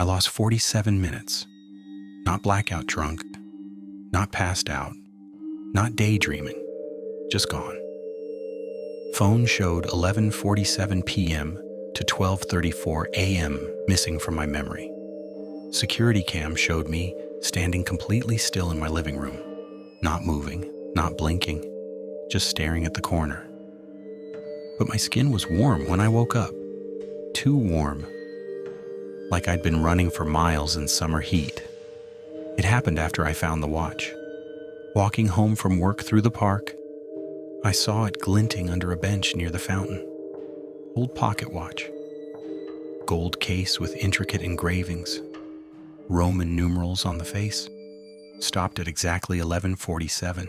I lost 47 minutes. Not blackout drunk, not passed out, not daydreaming, just gone. Phone showed 11:47 p.m. to 12:34 a.m. missing from my memory. Security cam showed me standing completely still in my living room, not moving, not blinking, just staring at the corner. But my skin was warm when I woke up. Too warm. Like I'd been running for miles in summer heat. It happened after I found the watch. Walking home from work through the park, I saw it glinting under a bench near the fountain. Old pocket watch. Gold case with intricate engravings. Roman numerals on the face. Stopped at exactly 11:47.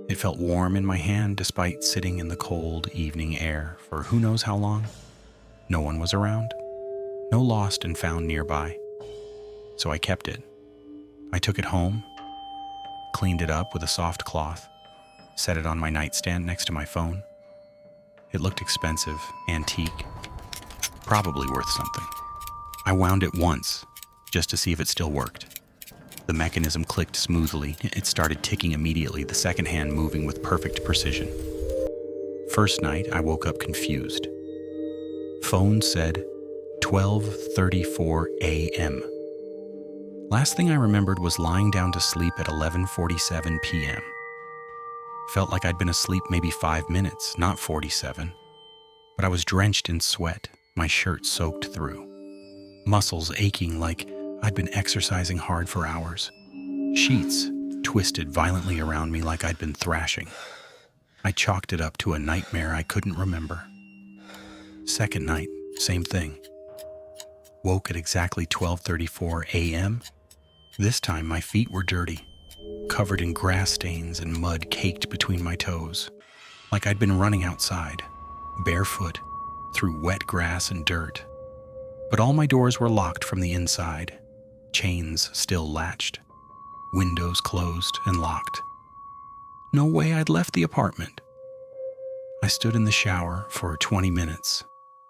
It felt warm in my hand despite sitting in the cold evening air for who knows how long. No one was around. No lost and found nearby. So I kept it. I took it home, cleaned it up with a soft cloth, set it on my nightstand next to my phone. It looked expensive, antique, probably worth something. I wound it once, just to see if it still worked. The mechanism clicked smoothly. It started ticking immediately, the second hand moving with perfect precision. First night, I woke up confused. Phone said 12:34 a.m. Last thing I remembered was lying down to sleep at 11:47 p.m. Felt like I'd been asleep maybe 5 minutes, not 47. But I was drenched in sweat, my shirt soaked through. Muscles aching like I'd been exercising hard for hours. Sheets twisted violently around me like I'd been thrashing. I chalked it up to a nightmare I couldn't remember. Second night, same thing. Woke at exactly 12:34 a.m. This time my feet were dirty, covered in grass stains and mud caked between my toes, like I'd been running outside, barefoot, through wet grass and dirt. But all my doors were locked from the inside, chains still latched, windows closed and locked. No way I'd left the apartment. I stood in the shower for 20 minutes,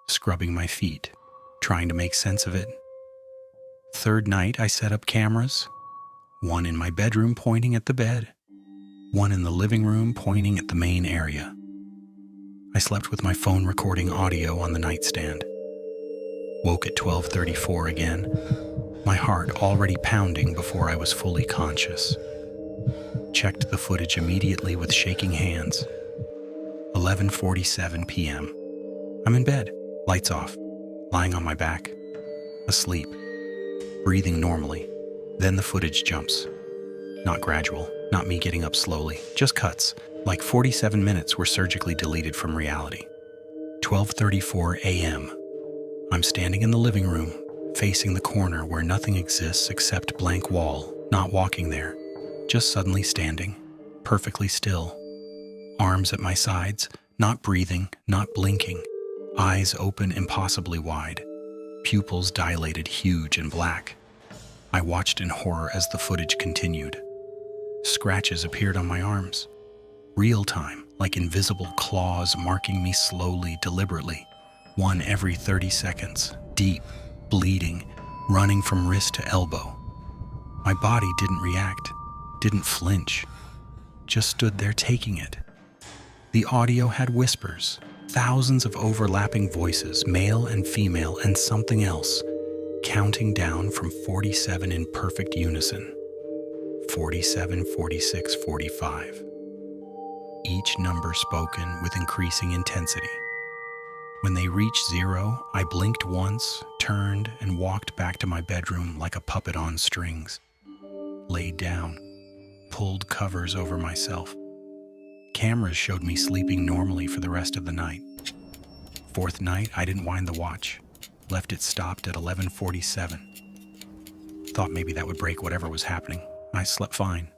scrubbing my feet, trying to make sense of it. Third night, I set up cameras, one in my bedroom pointing at the bed, one in the living room pointing at the main area. I slept with my phone recording audio on the nightstand. Woke at 12:34 again, my heart already pounding before I was fully conscious. Checked the footage immediately with shaking hands. 11:47 p.m. I'm in bed, lights off, lying on my back, asleep, breathing normally. Then the footage jumps. Not gradual, not me getting up slowly, just cuts, like 47 minutes were surgically deleted from reality. 12:34 a.m. I'm standing in the living room, facing the corner where nothing exists except blank wall, not walking there, just suddenly standing, perfectly still. Arms at my sides, not breathing, not blinking, eyes open impossibly wide, pupils dilated huge and black. I watched in horror as the footage continued. Scratches appeared on my arms. Real time, like invisible claws marking me slowly, deliberately. One every 30 seconds, deep, bleeding, running from wrist to elbow. My body didn't react, didn't flinch, just stood there taking it. The audio had whispers, thousands of overlapping voices, male and female, and something else, counting down from 47 in perfect unison. 47, 46, 45. Each number spoken with increasing intensity. When they reached 0, I blinked once, turned, and walked back to my bedroom like a puppet on strings. Laid down, pulled covers over myself. Cameras showed me sleeping normally for the rest of the night. Fourth night, I didn't wind the watch. Left it stopped at 11:47. Thought maybe that would break whatever was happening. I slept fine.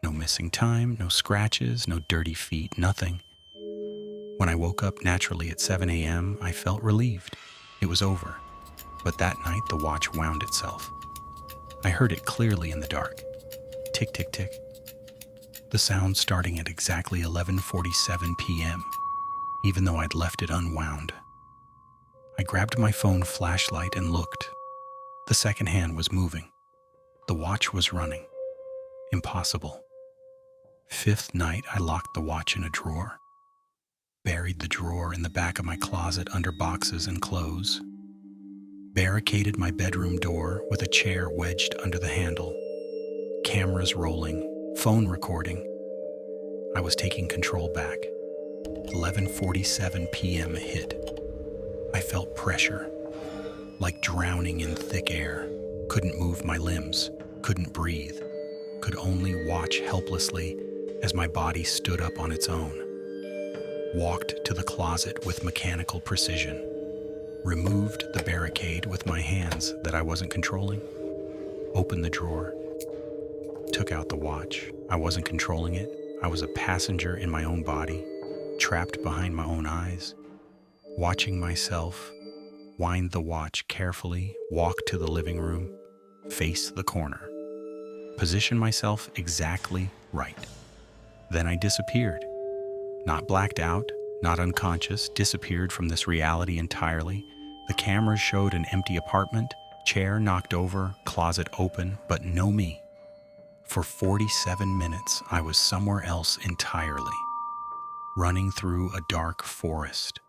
No missing time, no scratches, no dirty feet, nothing. When I woke up naturally at 7 a.m., I felt relieved. It was over. But that night, the watch wound itself. I heard it clearly in the dark. Tick, tick, tick. The sound starting at exactly 11:47 p.m., even though I'd left it unwound. I grabbed my phone flashlight and looked, The second hand was moving. The watch was running. Impossible. Fifth night, I locked the watch in a drawer, buried the drawer in the back of my closet under boxes and clothes, barricaded my bedroom door with a chair wedged under the handle, cameras rolling, phone recording. I was taking control back. 11:47 p.m. hit. I felt pressure, like drowning in thick air. Couldn't move my limbs, couldn't breathe, could only watch helplessly as my body stood up on its own. Walked to the closet with mechanical precision, removed the barricade with my hands that I wasn't controlling, opened the drawer, took out the watch. I wasn't controlling it. I was a passenger in my own body, trapped behind my own eyes, watching myself wind the watch carefully, walk to the living room, face the corner, position myself exactly right. Then I disappeared. Not blacked out, not unconscious, disappeared from this reality entirely. The cameras showed an empty apartment, chair knocked over, closet open, but no me. For 47 minutes, I was somewhere else entirely, running through a dark forest,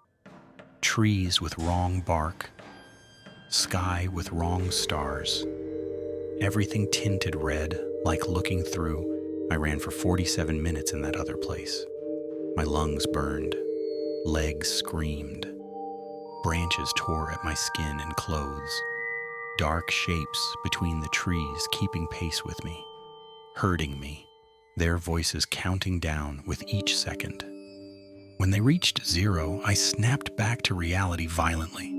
trees with wrong bark, sky with wrong stars, everything tinted red, like looking through. I ran for 47 minutes in that other place. My lungs burned, legs screamed, branches tore at my skin and clothes, dark shapes between the trees keeping pace with me, hurting me, their voices counting down with each second. When they reached 0, I snapped back to reality violently.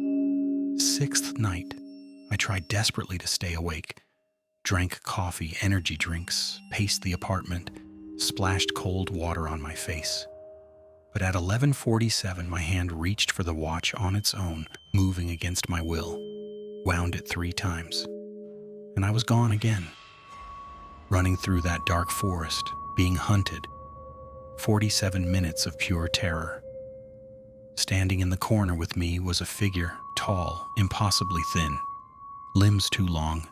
Sixth night, I tried desperately to stay awake, drank coffee, energy drinks, paced the apartment, splashed cold water on my face. But at 11:47, my hand reached for the watch on its own, moving against my will, wound it 3 times, and I was gone again. Running through that dark forest, being hunted. 47 minutes of pure terror. Standing in the corner with me was a figure, tall, impossibly thin, limbs too long,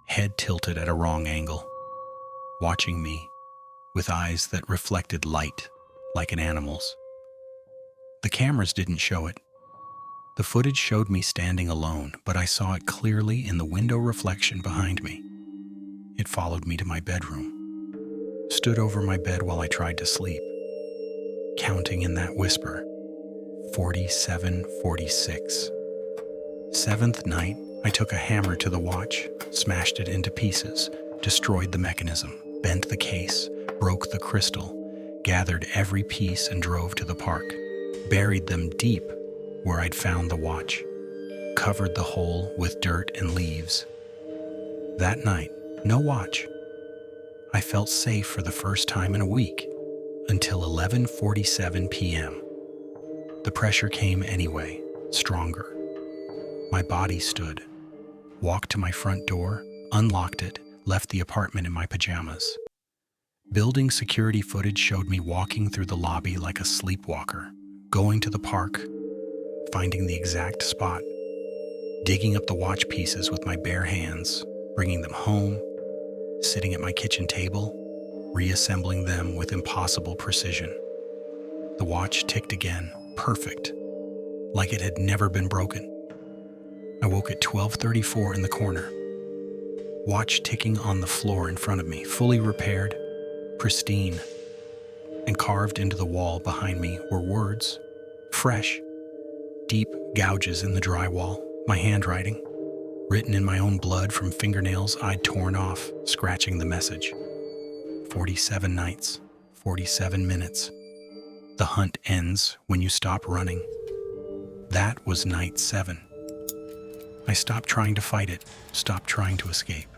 head tilted at a wrong angle, watching me with eyes that reflected light like an animal's. The cameras didn't show it. The footage showed me standing alone, but I saw it clearly in the window reflection behind me. It followed me to my bedroom, stood over my bed while I tried to sleep, counting in that whisper, 47, 46. Seventh night, I took a hammer to the watch, smashed it into pieces, destroyed the mechanism, bent the case, broke the crystal, gathered every piece and drove to the park, buried them deep where I'd found the watch, covered the hole with dirt and leaves. That night, no watch. I felt safe for the first time in a week, until 11:47 p.m. The pressure came anyway, stronger. My body stood, walked to my front door, unlocked it, left the apartment in my pajamas. Building security footage showed me walking through the lobby like a sleepwalker, going to the park, finding the exact spot, digging up the watch pieces with my bare hands, bringing them home, sitting at my kitchen table, reassembling them with impossible precision. The watch ticked again, perfect, like it had never been broken. I woke at 12:34 in the corner. Watch ticking on the floor in front of me, fully repaired, pristine, and carved into the wall behind me were words, fresh, deep gouges in the drywall, my handwriting, written in my own blood from fingernails I'd torn off, scratching the message. 47 nights, 47 minutes. The hunt ends when you stop running. That was night 7. I stopped trying to fight it, stopped trying to escape.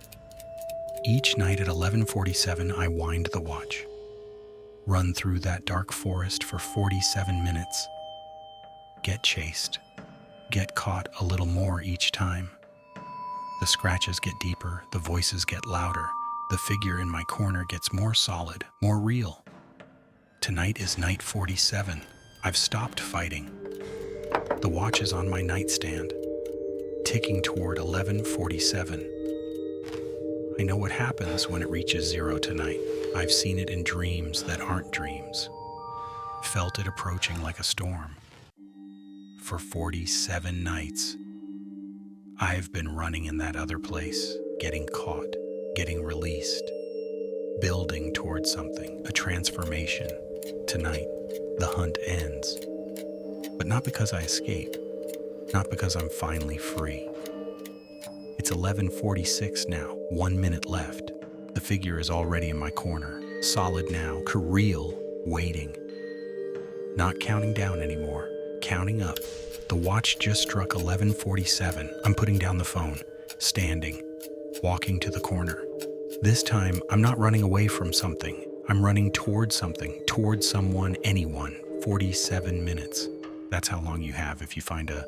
Each night at 11:47, I wind the watch, run through that dark forest for 47 minutes, get chased, get caught a little more each time. The scratches get deeper, the voices get louder, the figure in my corner gets more solid, more real. Tonight is night 47. I've stopped fighting. The watch is on my nightstand, ticking toward 11:47. I know what happens when it reaches 0 tonight. I've seen it in dreams that aren't dreams. Felt it approaching like a storm. For 47 nights, I've been running in that other place, getting caught, getting released, building towards something, a transformation. Tonight, the hunt ends. But not because I escape, not because I'm finally free. It's 11:46 now, 1 minute left. The figure is already in my corner, solid now, real, waiting. Not counting down anymore, counting up. The watch just struck 11:47. I'm putting down the phone, standing, walking to the corner. This time, I'm not running away from something. I'm running towards something, towards someone, anyone. 47 minutes. That's how long you have if you find a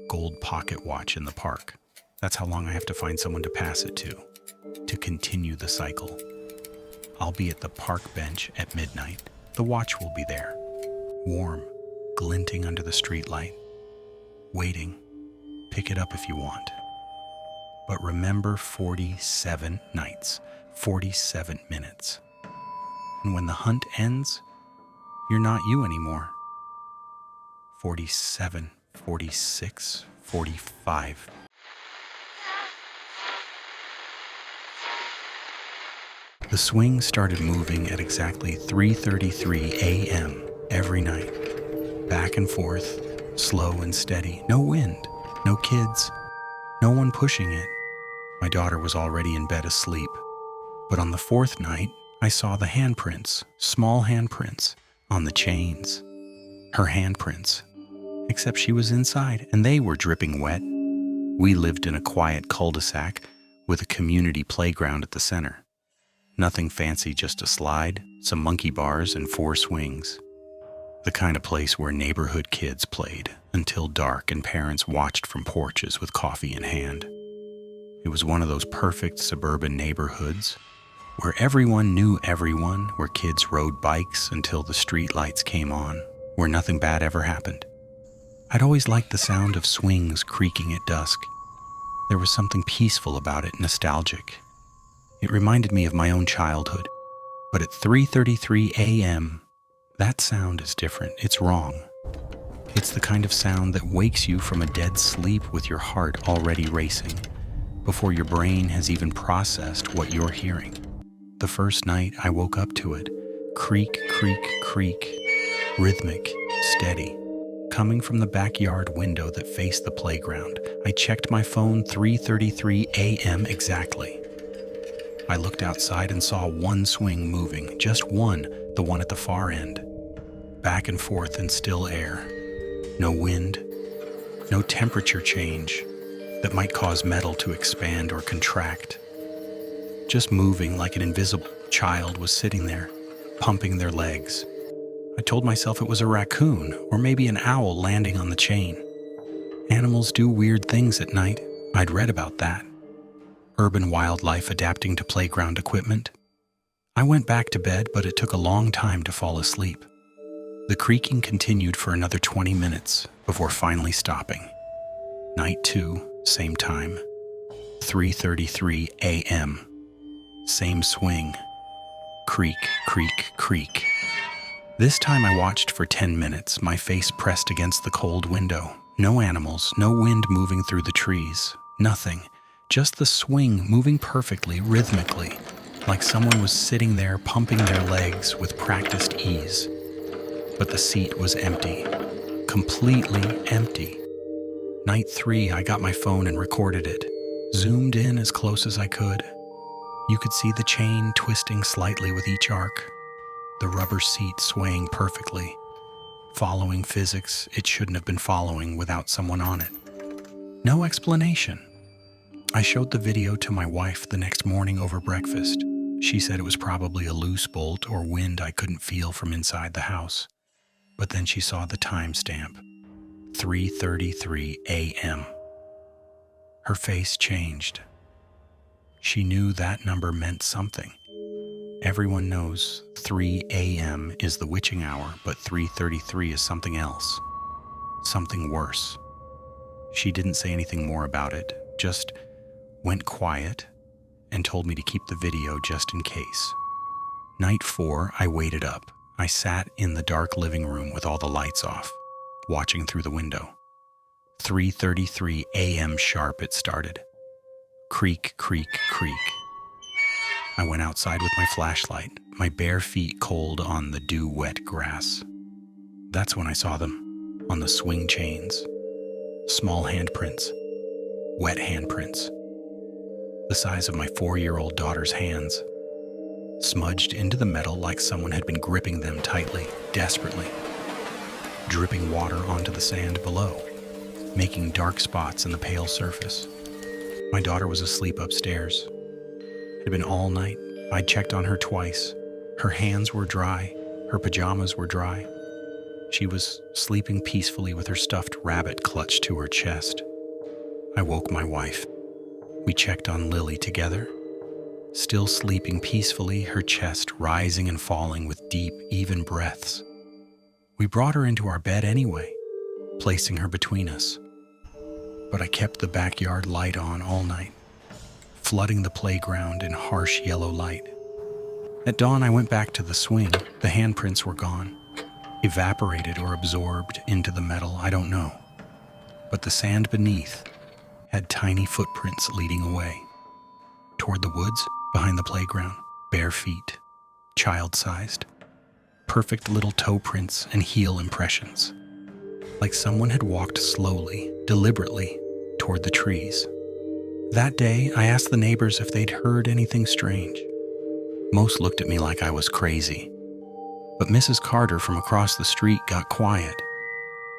gold pocket watch in the park. That's how long I have to find someone to pass it to continue the cycle. I'll be at the park bench at midnight. The watch will be there, warm, glinting under the streetlight, waiting. Pick it up if you want. But remember 47 nights, 47 minutes. And when the hunt ends, you're not you anymore. 47, 46, 45. The swing started moving at exactly 3:33 a.m. every night. Back and forth, slow and steady. No wind, no kids, no one pushing it. My daughter was already in bed asleep. But on the fourth night, I saw the handprints, small handprints, on the chains. Her handprints. Except she was inside, and they were dripping wet. We lived in a quiet cul-de-sac with a community playground at the center. Nothing fancy, just a slide, some monkey bars, and 4 swings. The kind of place where neighborhood kids played until dark and parents watched from porches with coffee in hand. It was one of those perfect suburban neighborhoods where everyone knew everyone, where kids rode bikes until the street lights came on, where nothing bad ever happened. I'd always liked the sound of swings creaking at dusk. There was something peaceful about it, nostalgic. It reminded me of my own childhood. But at 3:33 a.m., that sound is different. It's wrong. It's the kind of sound that wakes you from a dead sleep with your heart already racing, before your brain has even processed what you're hearing. The first night I woke up to it, creak, creak, creak, rhythmic, steady. Coming from the backyard window that faced the playground, I checked my phone 3:33 a.m. exactly. I looked outside and saw one swing moving, just one, the one at the far end. Back and forth in still air. No wind, no temperature change that might cause metal to expand or contract. Just moving like an invisible child was sitting there, pumping their legs. I told myself it was a raccoon or maybe an owl landing on the chain. Animals do weird things at night. I'd read about that. Urban wildlife adapting to playground equipment. I went back to bed, but it took a long time to fall asleep. The creaking continued for another 20 minutes before finally stopping. Night 2, same time, 3:33 a.m. Same swing. Creak, creak, creak. This time I watched for 10 minutes, my face pressed against the cold window. No animals, no wind moving through the trees, nothing. Just the swing moving perfectly, rhythmically, like someone was sitting there pumping their legs with practiced ease. But the seat was empty, completely empty. Night 3, I got my phone and recorded it, zoomed in as close as I could. You could see the chain twisting slightly with each arc, the rubber seat swaying perfectly, following physics it shouldn't have been following without someone on it. No explanation. I showed the video to my wife the next morning over breakfast. She said it was probably a loose bolt or wind I couldn't feel from inside the house. But then she saw the timestamp, 3:33 a.m. Her face changed. She knew that number meant something. Everyone knows 3 a.m. is the witching hour, but 3:33 is something else, something worse. She didn't say anything more about it, just went quiet and told me to keep the video just in case. Night 4, I waited up. I sat in the dark living room with all the lights off, watching through the window. 3:33 a.m. sharp it started. Creak, creak, creak. I went outside with my flashlight, my bare feet cold on the dew-wet grass. That's when I saw them, on the swing chains. Small handprints, wet handprints, the size of my 4-year-old daughter's hands, smudged into the metal like someone had been gripping them tightly, desperately, dripping water onto the sand below, making dark spots in the pale surface. My daughter was asleep upstairs. It had been all night. I'd checked on her twice. Her hands were dry. Her pajamas were dry. She was sleeping peacefully with her stuffed rabbit clutched to her chest. I woke my wife. We checked on Lily together. Still sleeping peacefully, her chest rising and falling with deep, even breaths. We brought her into our bed anyway, placing her between us. But I kept the backyard light on all night, flooding the playground in harsh yellow light. At dawn, I went back to the swing. The handprints were gone. Evaporated or absorbed into the metal, I don't know. But the sand beneath had tiny footprints leading away. Toward the woods, behind the playground, bare feet, child-sized. Perfect little toe prints and heel impressions. Like someone had walked slowly, deliberately, toward the trees. That day, I asked the neighbors if they'd heard anything strange. Most looked at me like I was crazy. But Mrs. Carter from across the street got quiet.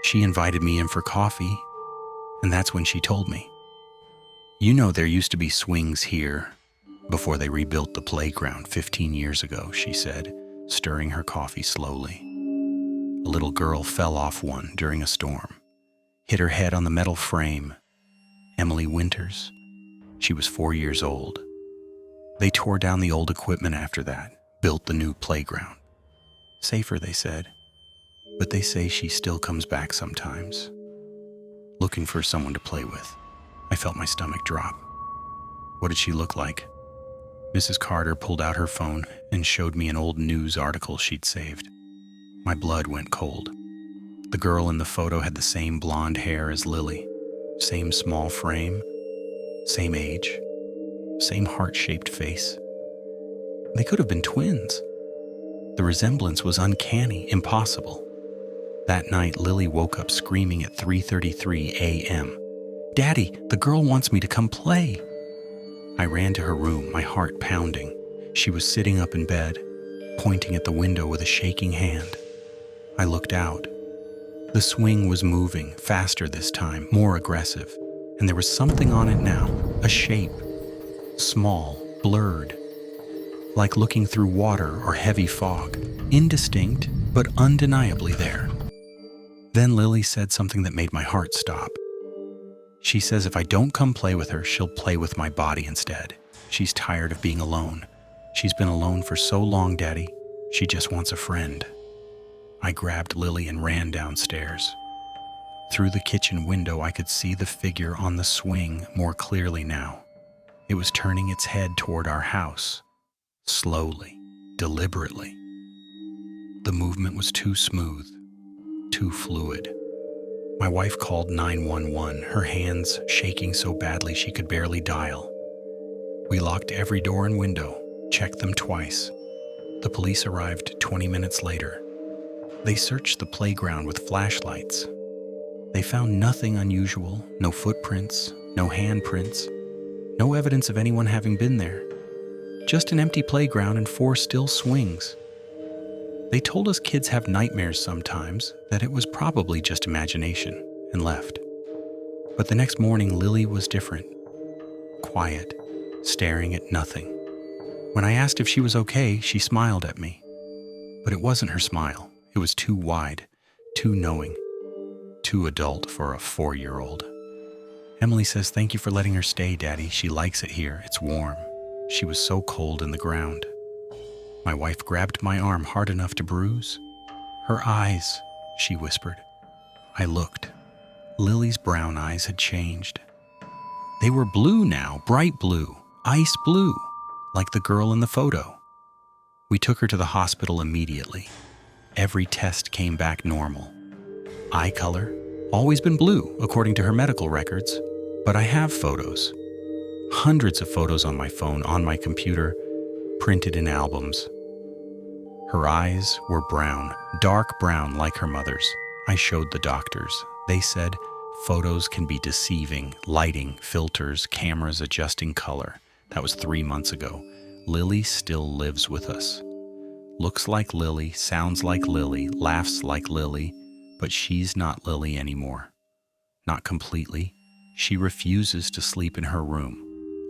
She invited me in for coffee, and that's when she told me. You know, there used to be swings here before they rebuilt the playground 15 years ago, she said, stirring her coffee slowly. A little girl fell off one during a storm, hit her head on the metal frame. Emily Winters. She was 4 years old. They tore down the old equipment after that, built the new playground. Safer, they said, but they say she still comes back sometimes, looking for someone to play with. I felt my stomach drop. What did she look like? Mrs. Carter pulled out her phone and showed me an old news article she'd saved. My blood went cold. The girl in the photo had the same blonde hair as Lily, same small frame, same age, same heart-shaped face. They could have been twins. The resemblance was uncanny, impossible. That night, Lily woke up screaming at 3:33 a.m. "Daddy, the girl wants me to come play." I ran to her room, my heart pounding. She was sitting up in bed, pointing at the window with a shaking hand. I looked out. The swing was moving, faster this time, more aggressive, and there was something on it now, a shape, small, blurred, like looking through water or heavy fog, indistinct, but undeniably there. Then Lily said something that made my heart stop. She says if I don't come play with her, she'll play with my body instead. She's tired of being alone. She's been alone for so long, Daddy. She just wants a friend. I grabbed Lily and ran downstairs. Through the kitchen window, I could see the figure on the swing more clearly now. It was turning its head toward our house. Slowly, deliberately. The movement was too smooth, too fluid. My wife called 911, her hands shaking so badly she could barely dial. We locked every door and window, checked them twice. The police arrived 20 minutes later. They searched the playground with flashlights. They found nothing unusual, no footprints, no handprints, no evidence of anyone having been there. Just an empty playground and 4 still swings. They told us kids have nightmares sometimes, that it was probably just imagination, and left. But the next morning, Lily was different. Quiet, staring at nothing. When I asked if she was okay, she smiled at me. But it wasn't her smile. It was too wide, too knowing, too adult for a 4-year-old. Emily says, "Thank you for letting her stay, Daddy. She likes it here. It's warm." She was so cold in the ground. My wife grabbed my arm hard enough to bruise. "Her eyes," she whispered. I looked. Lily's brown eyes had changed. They were blue now, bright blue, ice blue, like the girl in the photo. We took her to the hospital immediately. Every test came back normal. Eye color, always been blue, according to her medical records. But I have photos. Hundreds of photos on my phone, on my computer, printed in albums. Her eyes were brown, dark brown like her mother's. I showed the doctors. They said photos can be deceiving, lighting, filters, cameras adjusting color. That was 3 months ago. Lily still lives with us. Looks like Lily, sounds like Lily, laughs like Lily, but she's not Lily anymore. Not completely. She refuses to sleep in her room,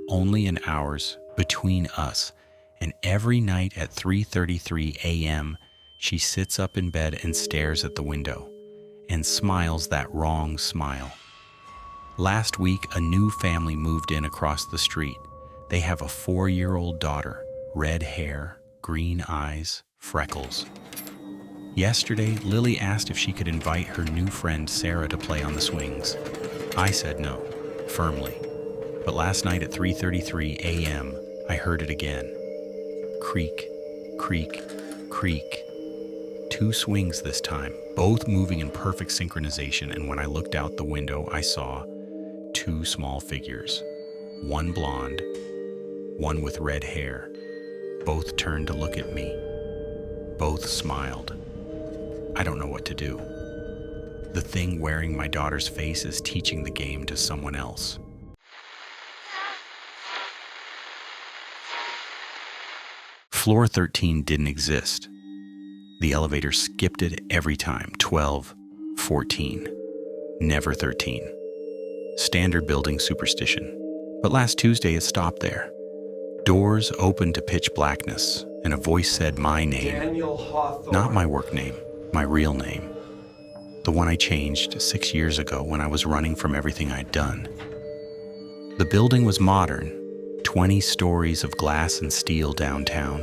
only in hours between us, and every night at 3:33 a.m., she sits up in bed and stares at the window, and smiles that wrong smile. Last week, a new family moved in across the street. They have a 4-year-old daughter, red hair, green eyes, freckles. Yesterday, Lily asked if she could invite her new friend Sarah to play on the swings. I said no, firmly. But last night at 3:33 a.m., I heard it again. Creak, creak, creak. 2 swings this time, both moving in perfect synchronization, and when I looked out the window, I saw 2 small figures. One blonde, one with red hair. Both turned to look at me. Both smiled. I don't know what to do. The thing wearing my daughter's face is teaching the game to someone else. Floor 13 didn't exist. The elevator skipped it every time. 12, 14, never 13. Standard building superstition. But last Tuesday it stopped there. Doors opened to pitch blackness, and a voice said my name. Daniel Hawthorne. Not my work name, my real name. The one I changed 6 years ago when I was running from everything I'd done. The building was modern, 20 stories of glass and steel downtown,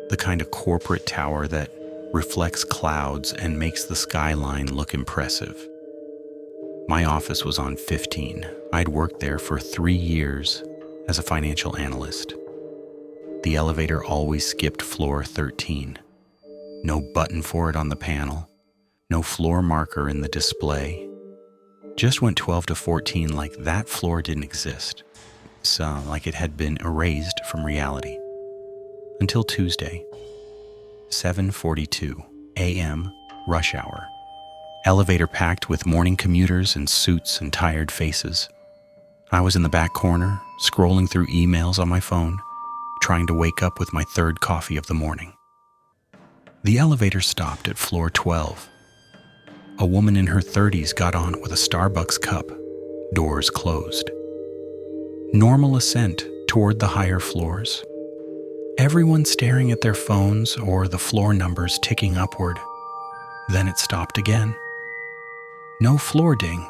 the kind of corporate tower that reflects clouds and makes the skyline look impressive. My office was on 15. I'd worked there for 3 years as a financial analyst. The elevator always skipped floor 13. No button for it on the panel, no floor marker in the display. Just went 12 to 14 like that floor didn't exist. So, like it had been erased from reality. Until Tuesday, 7:42 a.m., rush hour. Elevator packed with morning commuters in suits and tired faces. I was in the back corner, scrolling through emails on my phone, trying to wake up with my 3rd coffee of the morning. The elevator stopped at floor 12. A woman in her 30s got on with a Starbucks cup, doors closed. Normal ascent toward the higher floors. Everyone staring at their phones or the floor numbers ticking upward. Then it stopped again. No floor ding,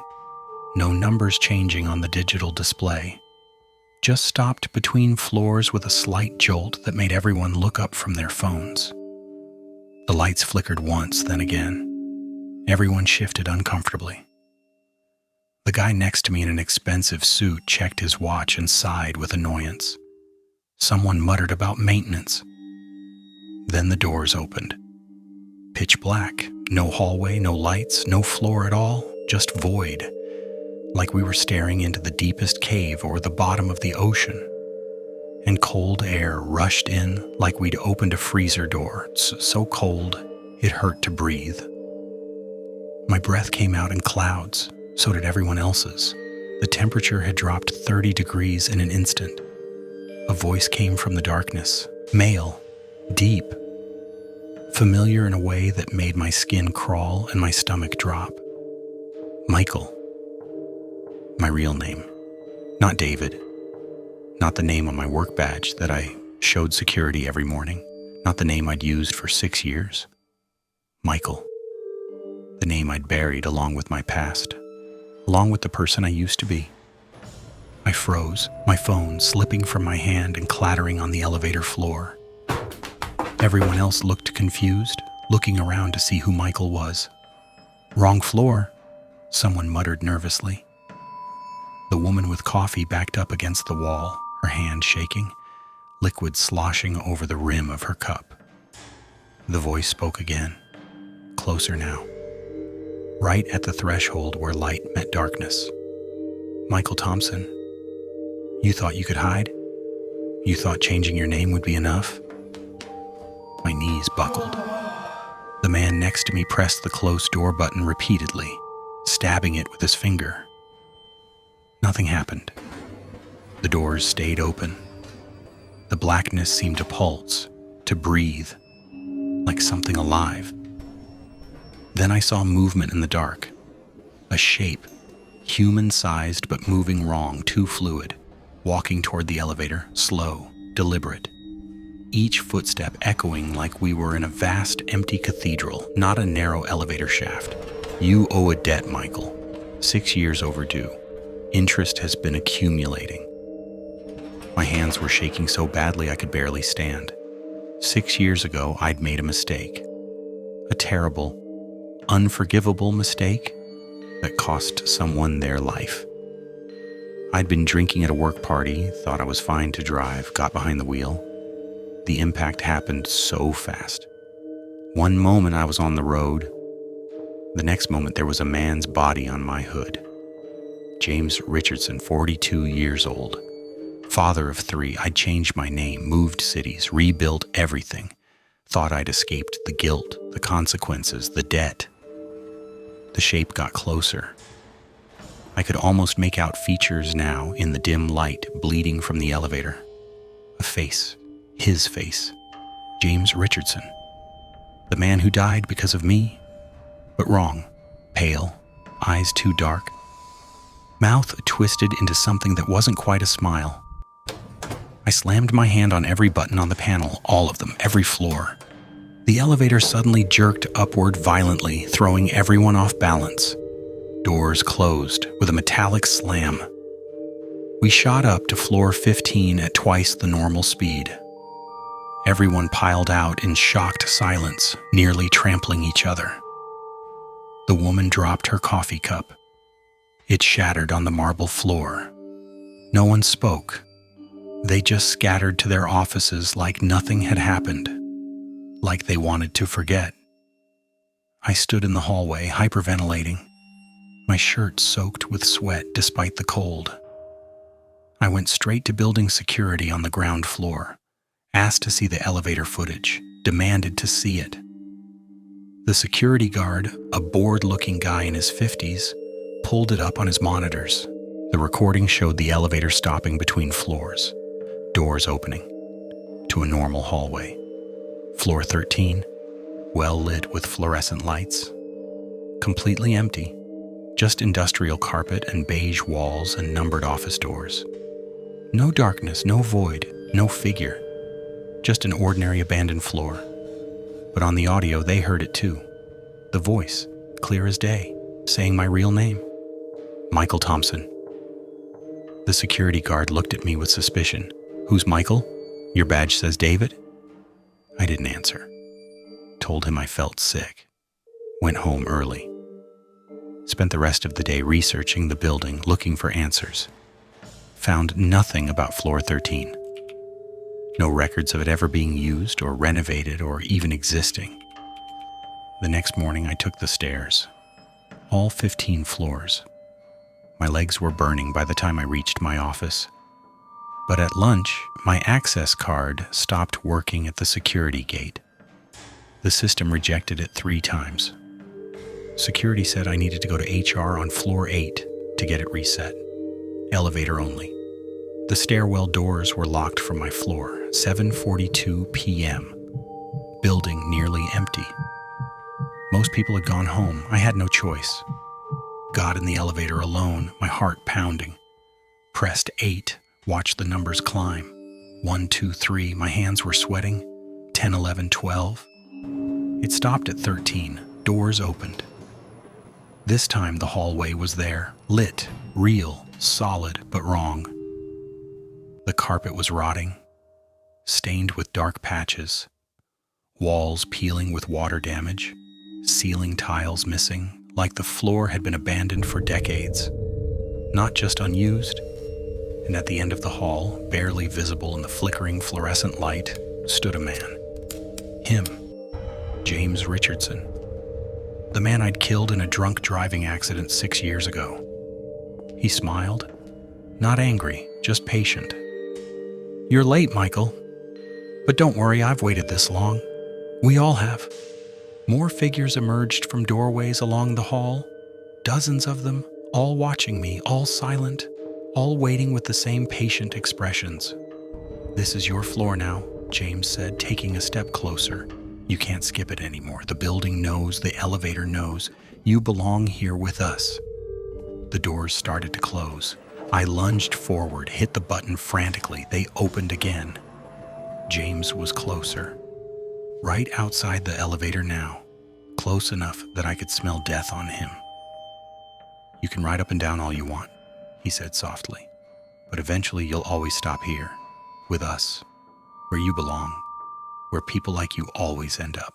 no numbers changing on the digital display. Just stopped between floors with a slight jolt that made everyone look up from their phones. The lights flickered once, then again. Everyone shifted uncomfortably. The guy next to me in an expensive suit checked his watch and sighed with annoyance. Someone muttered about maintenance. Then the doors opened. Pitch black, no hallway, no lights, no floor at all, just void, like we were staring into the deepest cave or the bottom of the ocean. And cold air rushed in like we'd opened a freezer door, so cold it hurt to breathe. My breath came out in clouds, so did everyone else's. The temperature had dropped 30 degrees in an instant. A voice came from the darkness, male, deep, familiar in a way that made my skin crawl and my stomach drop. Michael. My real name. Not David. Not the name on my work badge that I showed security every morning. Not the name I'd used for 6 years. Michael. The name I'd buried along with my past, along with the person I used to be. I froze, my phone slipping from my hand and clattering on the elevator floor. Everyone else looked confused, looking around to see who Michael was. Wrong floor. someone muttered nervously. The woman with coffee backed up against the wall, her hand shaking, liquid sloshing over the rim of her cup. The voice spoke again, closer now, right at the threshold where light met darkness. "Michael Thompson, you thought you could hide? You thought changing your name would be enough?" My knees buckled. The man next to me pressed the close door button repeatedly, stabbing it with his finger. Nothing happened. The doors stayed open. The blackness seemed to pulse, to breathe, like something alive. Then I saw movement in the dark. A shape, human-sized but moving wrong, too fluid, walking toward the elevator, slow, deliberate. Each footstep echoing like we were in a vast, empty cathedral, not a narrow elevator shaft. "You owe a debt, Michael. 6 years overdue. Interest has been accumulating." My hands were shaking so badly I could barely stand. 6 years ago, I'd made a mistake. A terrible, unforgivable mistake that cost someone their life. I'd been drinking at a work party, thought I was fine to drive, got behind the wheel. The impact happened so fast. One moment I was on the road. The next moment there was a man's body on my hood. James Richardson, 42 years old. Father of 3, I'd changed my name, moved cities, rebuilt everything. Thought I'd escaped the guilt, the consequences, the debt. The shape got closer. I could almost make out features now in the dim light bleeding from the elevator. A face, his face, James Richardson. The man who died because of me, but wrong, pale, eyes too dark. Mouth twisted into something that wasn't quite a smile. I slammed my hand on every button on the panel, all of them, every floor. The elevator suddenly jerked upward violently, throwing everyone off balance. Doors closed with a metallic slam. We shot up to floor 15 at twice the normal speed. Everyone piled out in shocked silence, nearly trampling each other. The woman dropped her coffee cup. It shattered on the marble floor. No one spoke. They just scattered to their offices like nothing had happened, like they wanted to forget. I stood in the hallway, hyperventilating, my shirt soaked with sweat despite the cold. I went straight to building security on the ground floor, asked to see the elevator footage, demanded to see it. The security guard, a bored-looking guy in his 50s, pulled it up on his monitors. The recording showed the elevator stopping between floors, doors opening to a normal hallway. Floor 13, well lit with fluorescent lights. Completely empty, just industrial carpet and beige walls and numbered office doors. No darkness, no void, no figure. Just an ordinary abandoned floor. But on the audio, they heard it too. The voice, clear as day, saying my real name. Michael Thompson. The security guard looked at me with suspicion. "Who's Michael? Your badge says David?" I didn't answer. Told him I felt sick. Went home early. Spent the rest of the day researching the building, looking for answers. Found nothing about floor 13. No records of it ever being used or renovated or even existing. The next morning I took the stairs. All 15 floors. My legs were burning by the time I reached my office. But at lunch, my access card stopped working at the security gate. The system rejected it 3 times. Security said I needed to go to HR on floor 8 to get it reset. Elevator only. The stairwell doors were locked from my floor. 7:42 p.m. Building nearly empty. Most people had gone home. I had no choice. Got in the elevator alone, my heart pounding. Pressed 8, watched the numbers climb. 1, 2, 3, my hands were sweating. 10, 11, 12. It stopped at 13. Doors opened. This time the hallway was there, lit, real, solid, but wrong. The carpet was rotting, stained with dark patches, walls peeling with water damage, ceiling tiles missing, like the floor had been abandoned for decades, not just unused. And at the end of the hall, barely visible in the flickering fluorescent light, stood a man. Him, James Richardson. The man I'd killed in a drunk driving accident 6 years ago. He smiled, not angry, just patient. "You're late, Michael. But don't worry, I've waited this long. We all have." More figures emerged from doorways along the hall, dozens of them, all watching me, all silent, all waiting with the same patient expressions. "This is your floor now," James said, taking a step closer. "You can't skip it anymore. The building knows, the elevator knows. You belong here with us." The doors started to close. I lunged forward, hit the button frantically. They opened again. James was closer. Right outside the elevator now, close enough that I could smell death on him. "You can ride up and down all you want," he said softly, "but eventually you'll always stop here, with us, where you belong, where people like you always end up."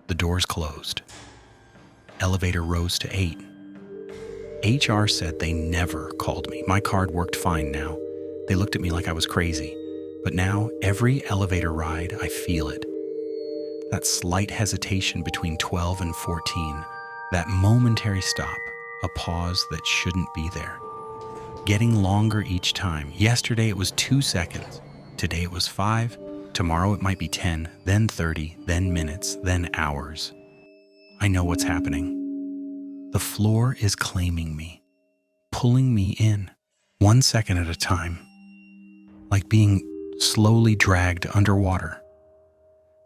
The doors closed. Elevator rose to 8. HR said they never called me. My card worked fine now. They looked at me like I was crazy. But now, every elevator ride, I feel it. That slight hesitation between 12 and 14, that momentary stop, a pause that shouldn't be there. Getting longer each time. Yesterday it was 2 seconds. Today it was 5. Tomorrow it might be 10, then 30, then minutes, then hours. I know what's happening. The floor is claiming me, pulling me in, 1 second at a time, like being slowly dragged underwater.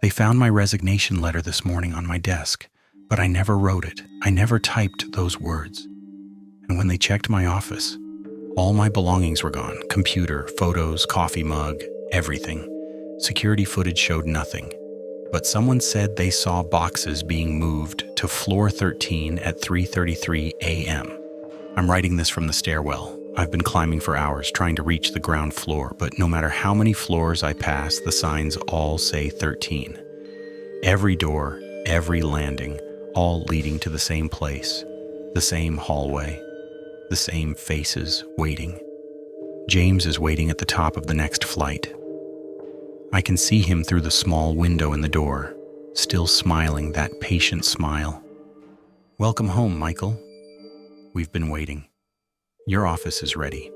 They found my resignation letter this morning on my desk, but I never wrote it. I never typed those words. And when they checked my office, all my belongings were gone. Computer, photos, coffee mug, everything. Security footage showed nothing. But someone said they saw boxes being moved to floor 13 at 3:33 a.m. I'm writing this from the stairwell. I've been climbing for hours trying to reach the ground floor, but no matter how many floors I pass, the signs all say 13. Every door, every landing, all leading to the same place, the same hallway, the same faces waiting. James is waiting at the top of the next flight. I can see him through the small window in the door, still smiling that patient smile. "Welcome home, Michael. We've been waiting. Your office is ready."